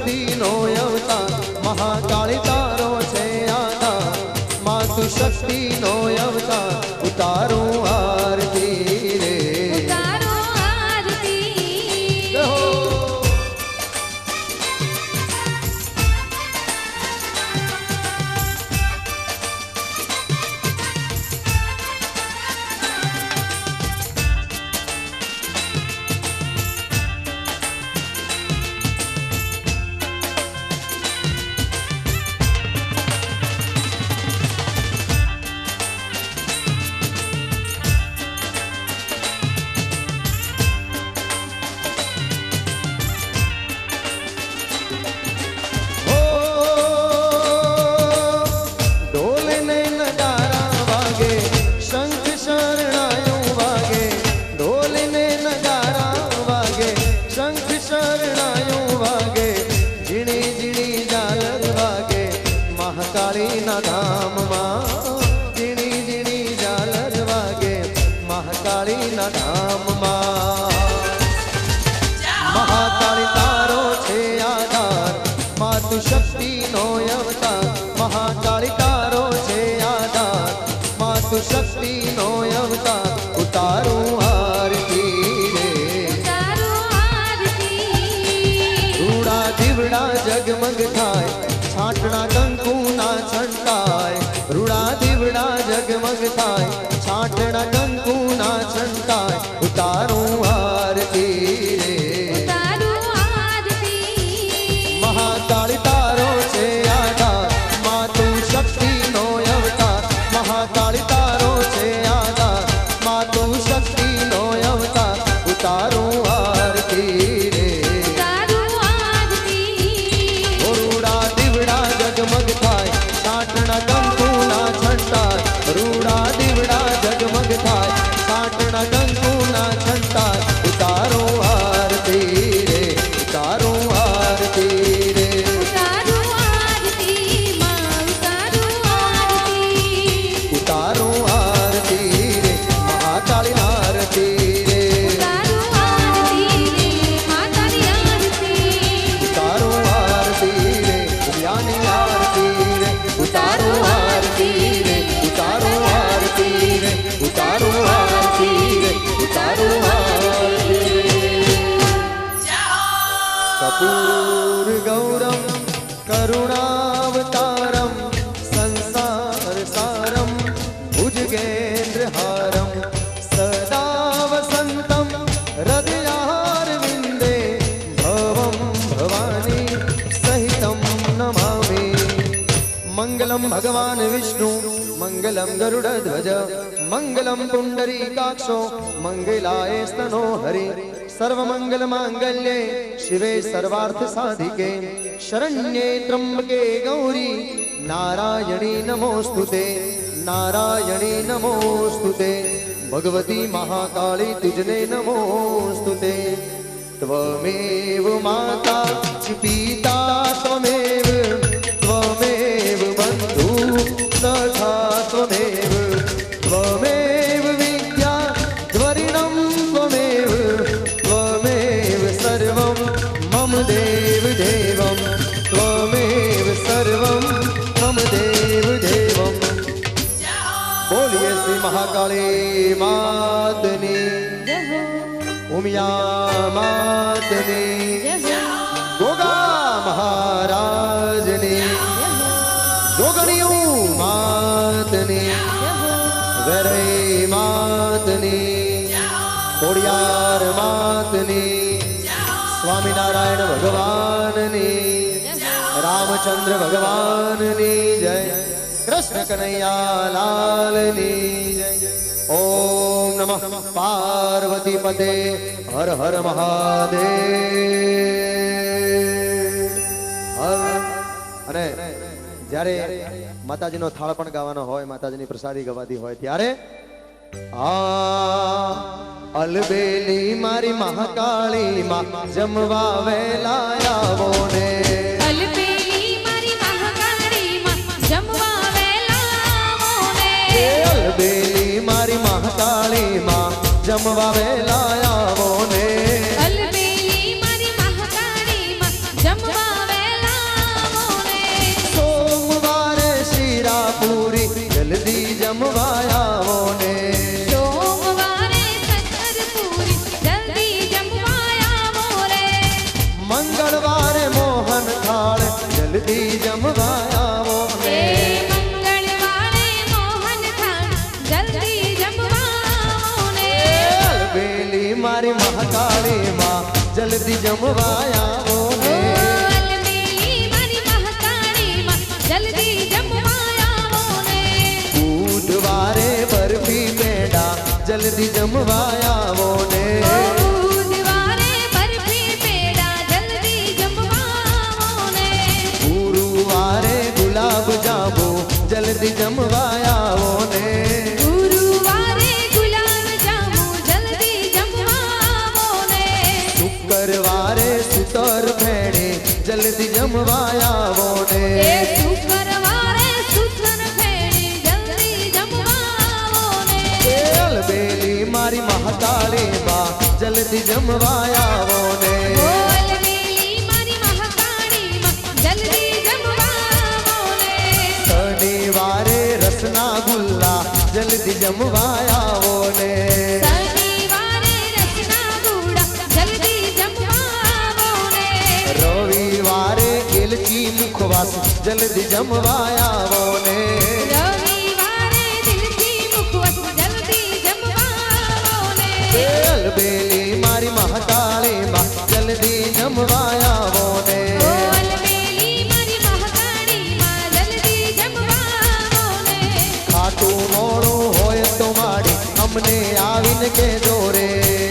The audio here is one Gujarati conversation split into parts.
शक्ति नो अवतार महाकाली तारो छे आधार मातु शक्ति नो अवतार उतारो आरती रे उतारो आरती शक्ति नो अवतार महाकाली तारो छे आधार मातु शक्ति नो अवतार उतारो आरती रे उतारो आरती रूड़ा दीवड़ा जगमग थाय छाटना कंकु ना छंटाय रूड़ा दीवड़ा जगमग थाय छाटना कंकु ना छंटाय उतारो आरती रे उतारो आरती महाकाली तारो छे आधार मातु शक्ति नो अवतार महाकाली तारो छे आधार मातु शक्ति नो अवतार उतारो आरती रे उतारो आरती रूड़ा दीवड़ा जगमग थाय छाटना कंकु ना छंटाय रूड़ा दीवड़ा जगमग थाय छाटना कंकु ना छंटाय उतारो आरती रे उतारो आरती रे उतारो आरती मां उतारो आरती उतारो आरती रे महाकाली आरती रे उतारो आरती रे मातारी आरती उतारो आरती रे उमियानी आरती रे उतारो आरती रे उतारो आरती रे उतारो आरती रे उतारो आरती कपूर गौरम करुणावतारम संसार सारम भुजगेन्द्रहारम सदा वसंतम हृदयार विंदे भवम भवानी सहितम नमामि मंगलम भगवान विष्णु मंगलम गरुड़ध्वज मंगलम पुंडरीकाक्षो मंगलाय स्तनो हरि सर्वमंगल मांगल्ये शिवे सर्वार्थ साधिके शरण्ये त्र्यंबके गौरी नारायणी नमोस्तुते नारायणी नमोस्तुते भगवती महाकाली तुझने नमोस्तुते त्वमेव माता च पिता त्वमेव त्वमेव बन्धु सखा त्वमेव त्वमेव विद्या द्वरिणं त्वमेव त्वमेव सर्वं मम देव देवं त्वमेव सर्वं मम देव देवं बोलिए श्री महाकाली मातनी उमिया मातनी गोगा महाराजनी जोगणियों मातनी वैरई मातनी कोड़ियार मातनी स्वामीनारायण भगवाननी रामचंद्र भगवाननी जय कृष्ण कन्हैया लालनी जय ओम नमः पार्वती पते हर हर महादेव हर अने જ્યારે માતાજીનો થાળ પણ ગાવાનો હોય માતાજીની પ્રસાદી ગવાતી હોય ત્યારે આ અલબેલી મારી મહાકાળી માં જમવા વેલા આવો ને અલબેલી મારી મહાકાળી માં જમવા વેલા આવો ને અલબેલી મારી મહાકાળી માં જમવા વેલા આવો ને અલબેલી મારી મહાકાળી માં જમવા વેલા મારી મહાકાળી માં જલ્દી જમવા આવો ને અલમેલી મારી મહાકાળી માં જલ્દી જમવા આવો ને બુધવારે બરફી પેડા જલ્દી જમવા આવો ને બુધવારે બરફી પેડા જલ્દી જમવા આવો ને ગુરુવારે ગુલાબ જાંબુ જલ્દી જમવા આવો ને ગુરુવારે ગુલાબ જાંબુ જલ્દી જમવા આવો ને શુક્રવારે સુતર ભેણે જલ્દી જમવા આવો ને એ શુક્રવારે સુતર ફેરી જલ્દી જમવા આવો ને અલબેલી મારી મહાકાળી માં જલ્દી જમવા આવો ને અલમેલી મારી મહાકાળી માં જલ્દી જમવા આવો ને શનિવારે રસના ગુલ્લા જલ્દી જમવા આવો ને શનિવારે રસના ગુડા જલ્દી જમવા આવો ને રવિવારે એલચી મુખવાસ જલ્દી જમવા આવો ને રવિવારે દિલથી મુખવાસ જલ્દી જમવા આવો ને અલબેલી મારી મહાકાળી માં જલ્દી જમવા આવો ને અલમેલી મારી મહાકાળી માં જલ્દી જમવા આવો ને ખાટું મોડું હોય તો માડી અમને આવીને કેજો રે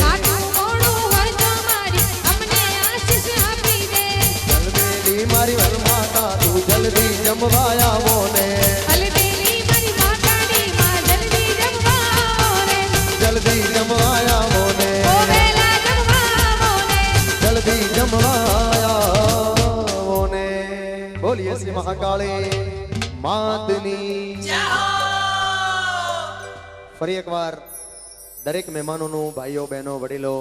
ખાટું મોડું હોય તો મારી અમને આશીષ આપી દે અલબેલી મારી વરમાતા તું જલ્દી જમવા આવો ને અલમેલી મારી મહાકાળી માં જલ્દી જમવા આવો ને જલ્દી જમવા આવો ને ઓ વેલા જમવા આવો ને જલ્દી જમવા આવો ને બોલીએ શ્રી મહાકાળી માતની ફરી એકવાર દરેક મહેમાનોનું ભાઈઓ બહેનો વડીલો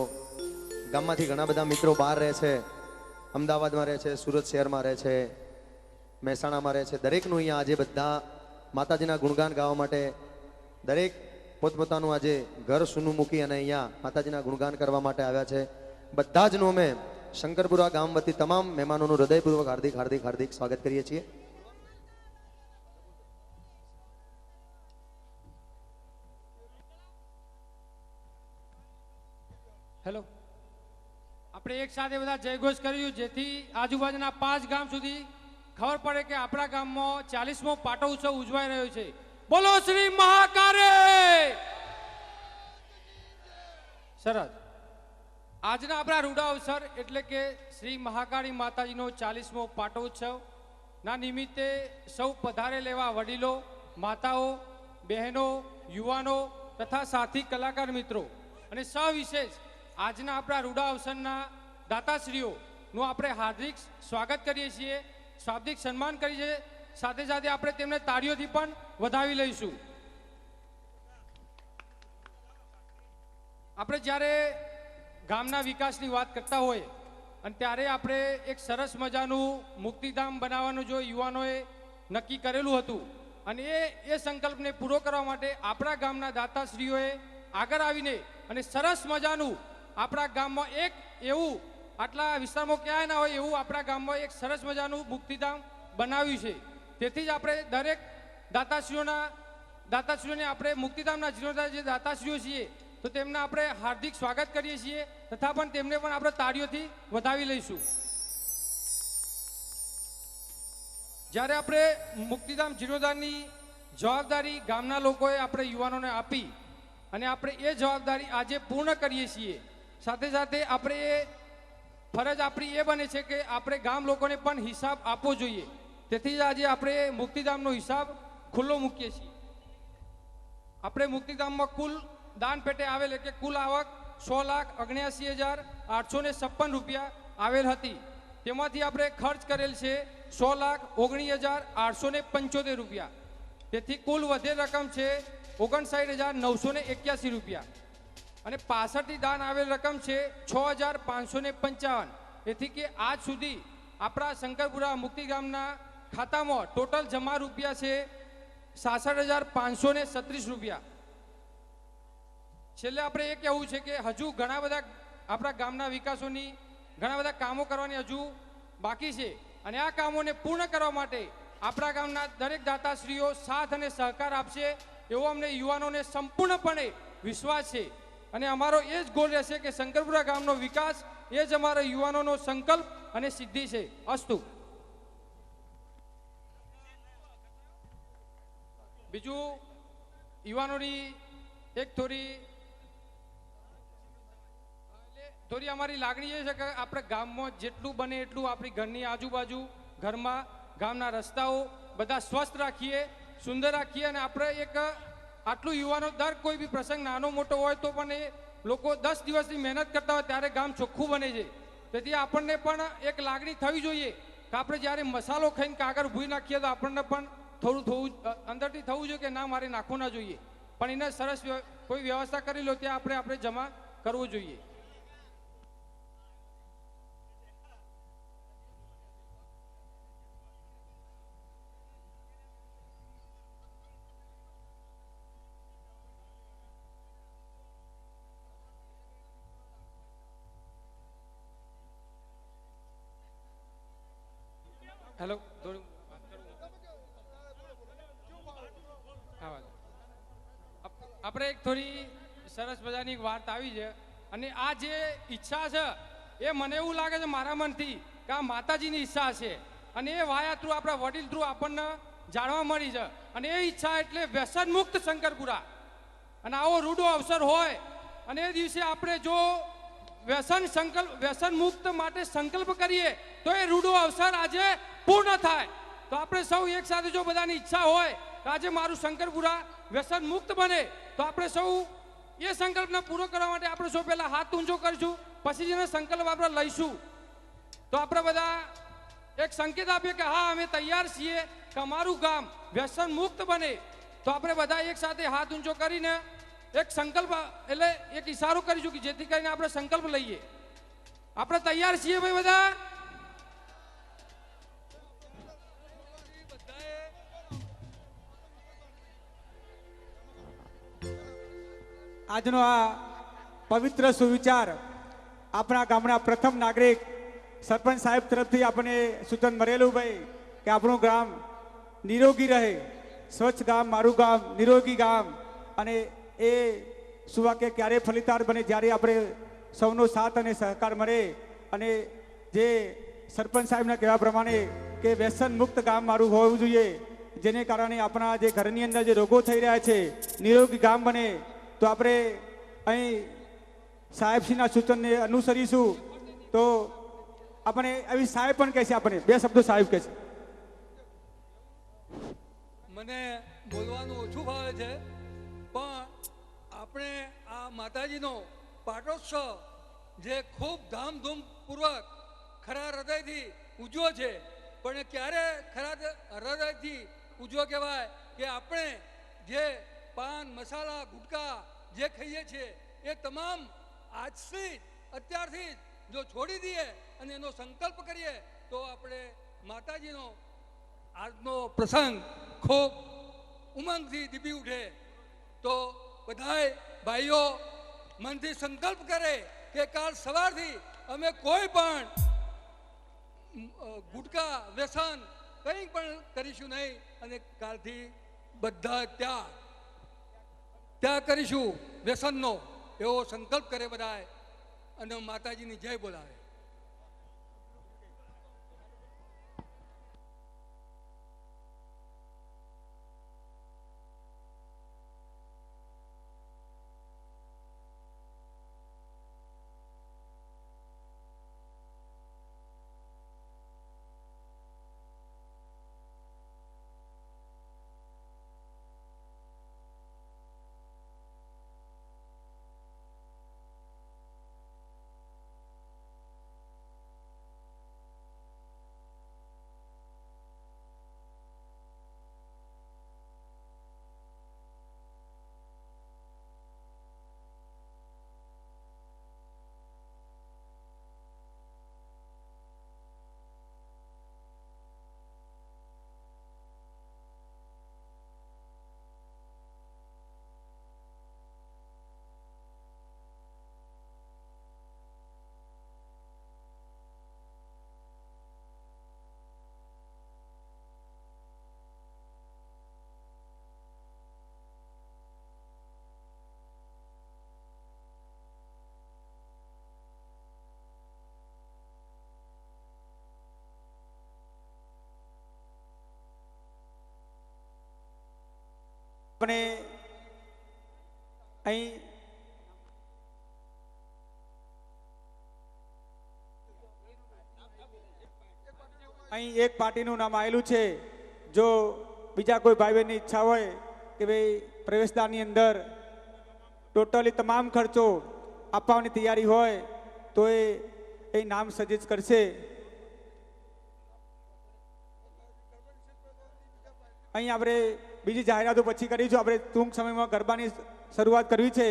ગામમાંથી ઘણા બધા મિત્રો બહાર રહે છે અમદાવાદમાં રહે છે સુરત શહેરમાં રહે છે મહેસાણામાં રહે છે દરેકનું અહીંયા આજે બધા માતાજીના ગુણગાન ગાવા માટે દરેક પોતપોતાનું આજે ઘર સૂનું મૂકી અને અહીંયા માતાજીના ગુણગાન કરવા માટે આવ્યા છે બધા જનું અમે શંકરપુરા ગામ વતી તમામ મહેમાનોનું હૃદયપૂર્વક હાર્દિક હાર્દિક હાર્દિક સ્વાગત કરીએ છીએ હેલો આપણે એક સાથે બધા જયઘોષ કર્યું જેથી આજુબાજુના 5 ગામ સુધી ખબર પડે કે આપણા ગામમાં 40મો પાટો ઉત્સવ ઉજવાઈ રહ્યો છે બોલો શ્રી મહાકારે સરસ આજના આપણા રૂડા અવસર એટલે કે શ્રી મહાકાળી માતાજીનો 40મો પાટો ઉત્સવ ના નિમિત્તે સૌ પધારે લેવા વડીલો માતાઓ બહેનો યુવાનો તથા સાથી કલાકાર મિત્રો અને સવિશેષ આજના આપણા રૂડા અવસરના દાતાશ્રીઓનું આપણે હાર્દિક સ્વાગત કરીએ છીએ શાબ્દિક સન્માન કરીએ છીએ સાથે સાથે આપણે તેમને તાળીઓથી પણ વધાવી લઈશું આપણે જ્યારે ગામના વિકાસની વાત કરતા હોય અને ત્યારે આપણે એક સરસ મજાનું મુક્તિધામ બનાવવાનું જો યુવાનોએ નક્કી કરેલું હતું અને એ સંકલ્પને પૂરો કરવા માટે આપણા ગામના દાતાશ્રીઓએ આગળ આવીને અને સરસ મજાનું આપણા ગામમાં એક એવું આટલા વિસ્તારમાં ક્યાંય ના હોય એવું આપણા ગામમાં એક સરસ મજાનું મુક્તિધામ બનાવ્યું છે તેથી જ આપણે દરેક દાતાશ્રીઓને આપણે મુક્તિધામના જીર્ણોદ્ધાર જે દાતાશ્રીઓ છીએ તો તેમને આપણે હાર્દિક સ્વાગત કરીએ છીએ તથા પણ તેમને પણ આપણે તાળીઓથી વધાવી લઈશું જ્યારે આપણે મુક્તિધામ જીર્ણોદ્ધારની જવાબદારી ગામના લોકોએ આપણે યુવાનોને આપી અને આપણે એ જવાબદારી આજે પૂર્ણ કરીએ છીએ સાથે સાથે આપણે એ ફરજ આપણી એ બને છે કે આપણે ગામ લોકોને પણ હિસાબ આપવો જોઈએ તેથી જ આજે આપણે મુક્તિધામનો હિસાબ ખુલ્લો મૂકીએ છીએ આપણે મુક્તિધામમાં કુલ દાન પેટે આવેલ એટલે કુલ આવક 6,79,856 રૂપિયા આવેલ હતી તેમાંથી આપણે ખર્ચ કરેલ છે 6,19,875 રૂપિયા તેથી કુલ વધેલ રકમ છે 59,981 રૂપિયા અને 65 દાન આવેલ રકમ છે 6,555 એથી કે આજ સુધી આપણા શંકરપુરા મુક્તિગામના ખાતામાં ટોટલ જમા રૂપિયા છે 66,536 રૂપિયા છેલ્લે આપણે એ કહેવું છે કે હજુ ઘણા બધા આપણા ગામના વિકાસોની ઘણા બધા કામો કરવાની હજુ બાકી છે અને આ કામોને પૂર્ણ કરવા માટે આપણા ગામના દરેક દાતાશ્રીઓ સાથ અને સહકાર આપશે એવો અમને યુવાનોને સંપૂર્ણપણે વિશ્વાસ છે અને અમારો એ જ ગોલ રહેશે કે શંકરપુરા ગામનો વિકાસ એ જ અમારા યુવાનોનો સંકલ્પ અને સિદ્ધિ છે. અસ્તુ. બીજું યુવાનોની એક થોડી અમારી લાગણી એ છે કે આપણે ગામમાં જેટલું બને એટલું આપણી ઘરની આજુબાજુ ઘરમાં ગામના રસ્તાઓ બધા સ્વસ્થ રાખીએ, સુંદર રાખીએ અને આપણે એક આટલું યુવાનો દર કોઈ બી પ્રસંગ નાનો મોટો હોય તો પણ એ લોકો 10 દિવસની મહેનત કરતા હોય ત્યારે ગામ ચોખ્ખું બને છે. તેથી આપણને પણ એક લાગણી થવી જોઈએ કે આપણે જ્યારે મસાલો ખાઈને કાગળ ભૂઈ નાખીએ તો આપણને પણ થોડું અંદરથી થવું જોઈએ કે ના મારે નાખવું ના જોઈએ, પણ એને સરસ કોઈ વ્યવસ્થા કરી લો ત્યાં આપણે જમા કરવું જોઈએ. હેલો, થોડું આપણે એક થોડી સરસ મજાની વાત આવી છે અને આ જે ઈચ્છા છે એ મને એવું લાગે છે મારા મનથી કે આ માતાજીની ઈચ્છા છે અને એ વાયા થ્રુ આપણા વડીલ થ્રુ આપણને જાણવા મળી છે અને એ ઈચ્છા એટલે વ્યસન મુક્ત શંકરપુરા. અને આવો રૂડો અવસર હોય અને એ દિવસે આપણે જો વ્યસન મુક્ત માટે સંકલ્પ કરીએ તો એ રૂડો અવસર આજે પૂર્ણ થાય. તો આપણે સૌ એક સાથે જો બધાની ઈચ્છા હોય કે આજે મારું શંકરપુરા વ્યસન મુક્ત બને તો આપણે સૌ એ સંકલ્પને પૂરો કરવા માટે આપણે સૌ પહેલા હાથ ઊંચો કરીશું, પછી જેનો સંકલ્પ આપણે લઈશું. તો આપણે બધા એક સંકેત આપીએ કે હા અમે તૈયાર છીએ કે અમારું ગામ વ્યસન મુક્ત બને. તો આપણે બધા એક સાથે હાથ ઊંચો કરીને એક સંકલ્પ એટલે એક ઈશારો કરીશું કે જેથી કરીને આપણે સંકલ્પ લઈએ. આપણે તૈયાર છીએ ભાઈ બધા? આજનો આ પવિત્ર સુવિચાર આપણા ગામના પ્રથમ નાગરિક સરપંચ સાહેબ તરફથી આપણને સૂચન મળેલું ભાઈ કે આપણું ગામ નિરોગી રહે, સ્વચ્છ ગામ મારું ગામ, નિરોગી ગામ. અને એ સુવાક્ય ક્યારે ફલિતાર બને જ્યારે આપણે સૌનો સાથ અને સહકાર મળે અને જે સરપંચ સાહેબના કહેવા પ્રમાણે કે વ્યસન મુક્ત ગામ મારું હોવું જોઈએ, જેને કારણે આપણા જે ઘરની અંદર જે રોગો થઈ રહ્યા છે નિરોગી ગામ બને. તો આપણે અહીં સાહેબશ્રીના સૂચનને અનુસરીશું. તો આપણે આવી સાહેબ પણ કહે છે, આપણે બે શબ્દો સાહેબ કહે છે. મને બોલવાનું ઓછું ફાવે છે, પણ આપણે આ માતાજીનો પાટોત્સવ જે ખૂબ ધામધૂમપૂર્વક ખરા હૃદયથી ઉજવો છે, પણ ક્યારે ખરા હૃદયથી ઉજવો કહેવાય કે આપણે જે પાન મસાલા ગુટકા જે ખાઈએ છીએ એ તમામ આજથી અત્યારથી જો છોડી દઈએ અને એનો સંકલ્પ કરીએ તો આપણે માતાજીનો આજનો પ્રસંગ ખૂબ ઉમંગથી દીપી ઉઠે. તો બધાય ભાઈઓ મનથી સંકલ્પ કરે કે કાલ સવારથી અમે કોઈ પણ ગુટકા વ્યસન કંઈ પણ કરીશું નહીં અને કાલથી બધા ત્યાગ કરીશું વ્યસનનો, એવો સંકલ્પ કરે બધાય અને માતાજીની જય બોલાવે. આપણે અહીં એક પાર્ટીનું નામ આવેલું છે. જો બીજા કોઈ ભાઈ બહેનની ઈચ્છા હોય કે ભાઈ પ્રવેશદ્વારની અંદર ટોટલી તમામ ખર્ચો આપવાની તૈયારી હોય તો એ નામ સજેસ્ટ કરશે. અહીં આપણે બીજી જાહેરાતો પછી કરીશું. આપણે ટૂંક સમયમાં ગરબાની શરૂઆત કરવી છે.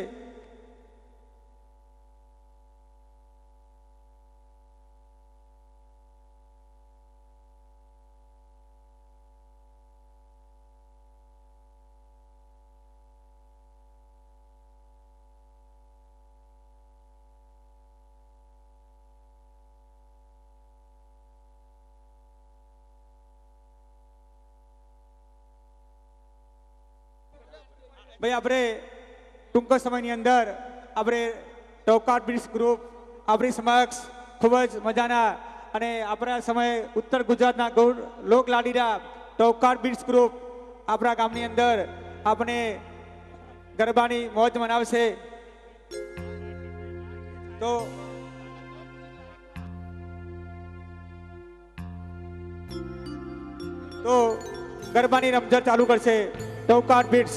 ભાઈ આપણે ટૂંક સમયની અંદર આપણે ટોકાટ બ્રિજ ગ્રુપ આપણી સમક્ષ ખૂબ જ મજાના અને આપણા સમયે ઉત્તર ગુજરાતના લોકલાડીના ટોકાટ બ્રિજ ગ્રુપ આપણા ગામની અંદર આપણે ગરબાની મોજ મનાવશે. તો ગરબાની રમઝટ ચાલુ કરશે ટોકાટ બ્રિજ.